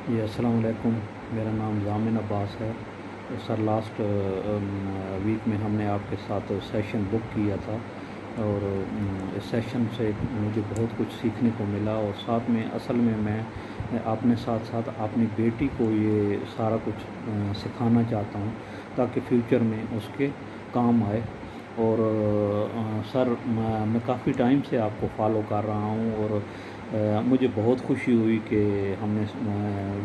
جی السلام علیکم، میرا نام ضامن عباس ہے۔ سر لاسٹ ویک میں ہم نے آپ کے ساتھ سیشن بک کیا تھا، اور اس سیشن سے مجھے بہت کچھ سیکھنے کو ملا، اور ساتھ میں اصل میں اپنے ساتھ ساتھ اپنی بیٹی کو یہ سارا کچھ سکھانا چاہتا ہوں تاکہ فیوچر میں اس کے کام آئے۔ اور سر میں کافی ٹائم سے آپ کو فالو کر رہا ہوں، اور مجھے بہت خوشی ہوئی کہ ہم نے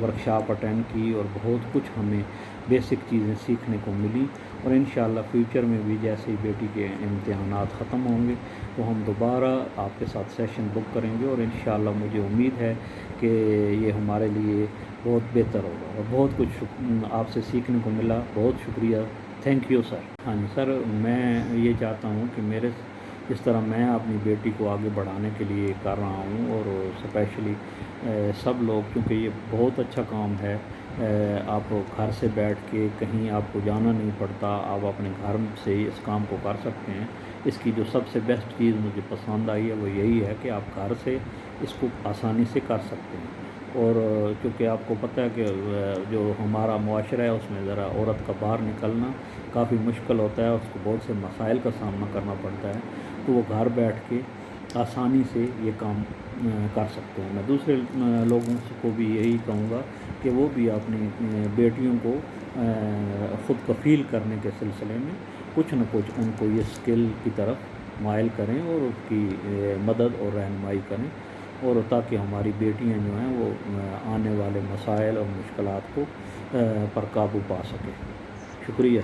ورکشاپ اٹینڈ کی اور بہت کچھ ہمیں بیسک چیزیں سیکھنے کو ملی، اور انشاءاللہ فیوچر میں بھی جیسے ہی بیٹی کے امتحانات ختم ہوں گے تو ہم دوبارہ آپ کے ساتھ سیشن بک کریں گے، اور انشاءاللہ مجھے امید ہے کہ یہ ہمارے لیے بہت بہتر ہوگا، اور بہت کچھ آپ سے سیکھنے کو ملا۔ بہت شکریہ، تھینک یو سر۔ ہاں جی سر، میں یہ چاہتا ہوں کہ میرے اس طرح میں اپنی بیٹی کو آگے بڑھانے کے لیے کر رہا ہوں، اور اسپیشلی سب لوگ، کیونکہ یہ بہت اچھا کام ہے۔ آپ گھر سے بیٹھ کے کہیں آپ کو جانا نہیں پڑتا، آپ اپنے گھر سے ہی اس کام کو کر سکتے ہیں۔ اس کی جو سب سے بیسٹ چیز مجھے پسند آئی ہے وہ یہی ہے کہ آپ گھر سے اس کو آسانی سے کر سکتے ہیں، اور چونکہ آپ کو پتہ ہے کہ جو ہمارا معاشرہ ہے اس میں ذرا عورت کا باہر نکلنا کافی مشکل ہوتا ہے، اس کو بہت سے مسائل کا سامنا کرنا پڑتا ہے، تو وہ گھر بیٹھ کے آسانی سے یہ کام کر سکتے ہیں۔ میں دوسرے لوگوں کو بھی یہی کہوں گا کہ وہ بھی اپنی بیٹیوں کو خود کفیل کرنے کے سلسلے میں کچھ نہ کچھ ان کو یہ اسکل کی طرف مائل کریں، اور اس کی مدد اور رہنمائی کریں، اور تاکہ ہماری بیٹیاں جو ہیں وہ آنے والے مسائل اور مشکلات کو پر قابو پا سکیں۔ شکریہ۔